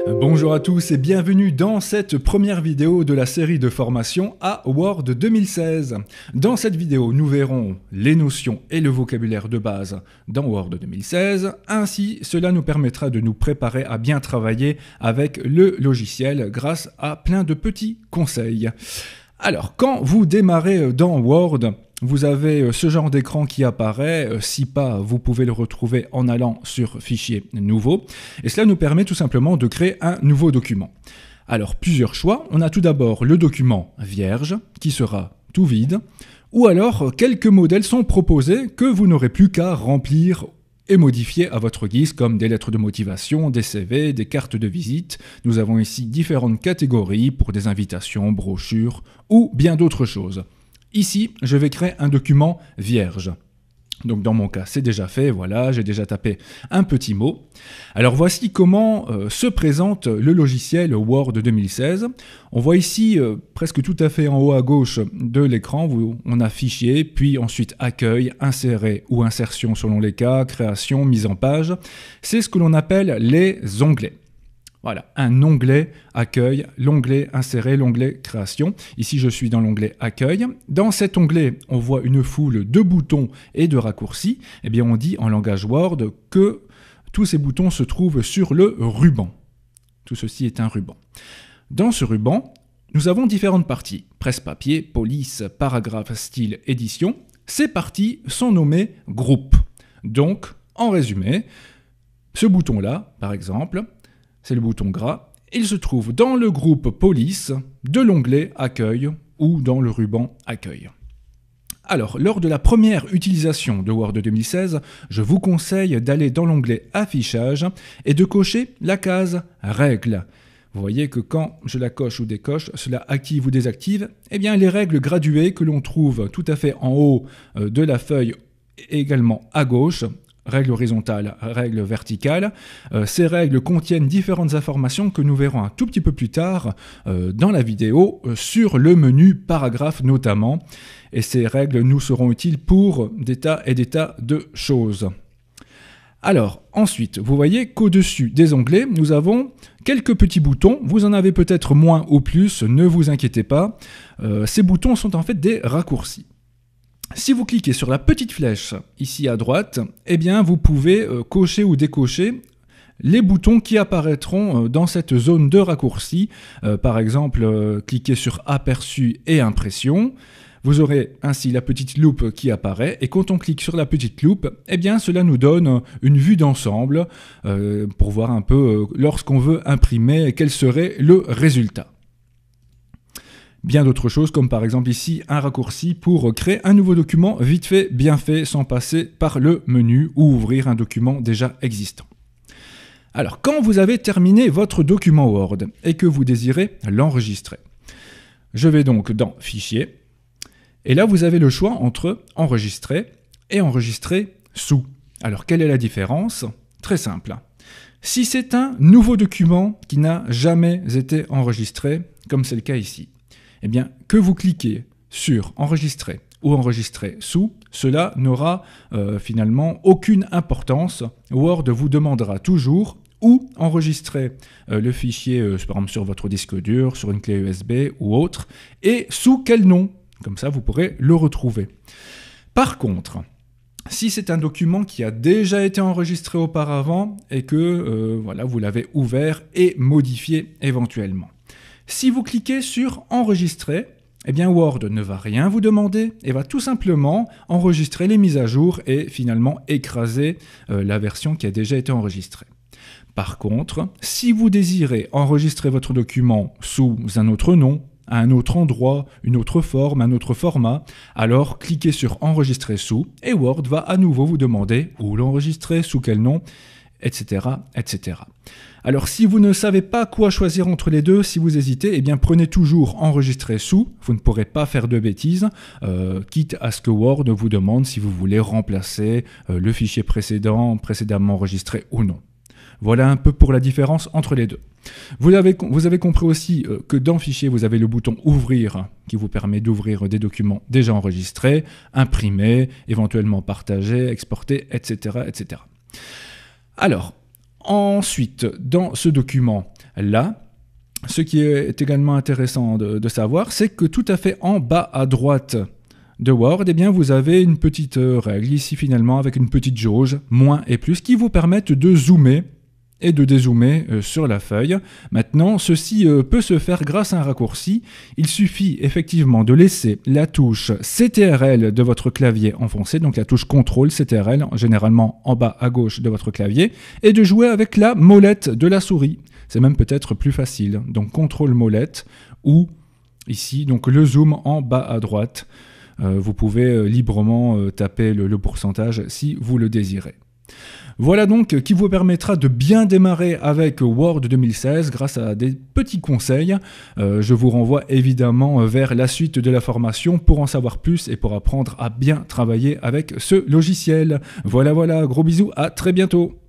Bonjour à tous et bienvenue dans cette première vidéo de la série de formation à Word 2016. Dans cette vidéo, nous verrons les notions et le vocabulaire de base dans Word 2016. Ainsi, cela nous permettra de nous préparer à bien travailler avec le logiciel grâce à plein de petits conseils. Alors, quand vous démarrez dans Word, vous avez ce genre d'écran qui apparaît, si pas, vous pouvez le retrouver en allant sur Fichier, Nouveau, et cela nous permet tout simplement de créer un nouveau document. Alors, plusieurs choix. On a tout d'abord le document vierge, qui sera tout vide, ou alors quelques modèles sont proposés que vous n'aurez plus qu'à remplir et modifier à votre guise, comme des lettres de motivation, des CV, des cartes de visite. Nous avons ici différentes catégories pour des invitations, brochures ou bien d'autres choses. Ici, je vais créer un document vierge. Donc dans mon cas, c'est déjà fait, voilà, j'ai déjà tapé un petit mot. Alors voici comment se présente le logiciel Word 2016. On voit ici, presque tout à fait en haut à gauche de l'écran, on a Fichier, puis ensuite Accueil, Insérer ou Insertion selon les cas, Création, Mise en page. C'est ce que l'on appelle les onglets. Voilà, un onglet Accueil, l'onglet Insérer, l'onglet Création. Ici, je suis dans l'onglet Accueil. Dans cet onglet, on voit une foule de boutons et de raccourcis. Eh bien, on dit en langage Word que tous ces boutons se trouvent sur le ruban. Tout ceci est un ruban. Dans ce ruban, nous avons différentes parties. Presse-papier, police, paragraphe, style, édition. Ces parties sont nommées groupes. Donc, en résumé, ce bouton-là, par exemple, c'est le bouton gras. Il se trouve dans le groupe Police de l'onglet Accueil ou dans le ruban Accueil. Alors, lors de la première utilisation de Word 2016, je vous conseille d'aller dans l'onglet Affichage et de cocher la case Règles. Vous voyez que quand je la coche ou décoche, cela active ou désactive, eh bien les règles graduées que l'on trouve tout à fait en haut de la feuille et également à gauche, règles horizontales, règles verticales. Ces règles contiennent différentes informations que nous verrons un tout petit peu plus tard dans la vidéo sur le menu paragraphe notamment. Et ces règles nous seront utiles pour des tas et des tas de choses. Alors, ensuite, vous voyez qu'au-dessus des onglets, nous avons quelques petits boutons. Vous en avez peut-être moins ou plus, ne vous inquiétez pas. Ces boutons sont en fait des raccourcis. Si vous cliquez sur la petite flèche ici à droite, eh bien vous pouvez cocher ou décocher les boutons qui apparaîtront dans cette zone de raccourci. Par exemple, cliquez sur Aperçu et Impression. Vous aurez ainsi la petite loupe qui apparaît et quand on clique sur la petite loupe, eh bien cela nous donne une vue d'ensemble pour voir un peu lorsqu'on veut imprimer quel serait le résultat. Bien d'autres choses, comme par exemple ici un raccourci pour créer un nouveau document vite fait, bien fait, sans passer par le menu ou ouvrir un document déjà existant. Alors, quand vous avez terminé votre document Word et que vous désirez l'enregistrer, je vais donc dans Fichier, et là vous avez le choix entre Enregistrer et Enregistrer sous. Alors, quelle est la différence? Très simple. Si c'est un nouveau document qui n'a jamais été enregistré, comme c'est le cas ici, eh bien, que vous cliquez sur Enregistrer ou Enregistrer sous, cela n'aura finalement aucune importance. Word vous demandera toujours où enregistrer le fichier, par exemple sur votre disque dur, sur une clé USB ou autre, et sous quel nom. Comme ça, vous pourrez le retrouver. Par contre, si c'est un document qui a déjà été enregistré auparavant et que voilà, vous l'avez ouvert et modifié éventuellement, si vous cliquez sur Enregistrer, eh bien Word ne va rien vous demander et va tout simplement enregistrer les mises à jour et finalement écraser la version qui a déjà été enregistrée. Par contre, si vous désirez enregistrer votre document sous un autre nom, à un autre endroit, une autre forme, un autre format, alors cliquez sur Enregistrer sous et Word va à nouveau vous demander où l'enregistrer, sous quel nom, etc., etc. Alors si vous ne savez pas quoi choisir entre les deux, si vous hésitez, eh bien prenez toujours Enregistrer sous, vous ne pourrez pas faire de bêtises, quitte à ce que Word vous demande si vous voulez remplacer le fichier précédemment enregistré ou non. Voilà un peu pour la différence entre les deux. Vous avez compris aussi que dans Fichier, vous avez le bouton Ouvrir qui vous permet d'ouvrir des documents déjà enregistrés, imprimer, éventuellement partager, exporter, etc., etc. Alors, ensuite, dans ce document, là. Ce qui est également intéressant de savoir, c'est que tout à fait en bas à droite de Word, eh bien, vous avez une petite règle ici finalement avec une petite jauge, moins et plus, qui vous permettent de zoomer et de dézoomer sur la feuille. Maintenant, ceci peut se faire grâce à un raccourci. Il suffit effectivement de laisser la touche CTRL de votre clavier enfoncée, donc la touche CTRL, CTRL, généralement en bas à gauche de votre clavier, et de jouer avec la molette de la souris. C'est même peut-être plus facile. Donc CTRL molette ou ici donc le zoom en bas à droite. Vous pouvez librement taper le pourcentage si vous le désirez. Voilà donc qui vous permettra de bien démarrer avec Word 2016 grâce à des petits conseils. Je vous renvoie évidemment vers la suite de la formation pour en savoir plus et pour apprendre à bien travailler avec ce logiciel. Voilà, gros bisous, à très bientôt.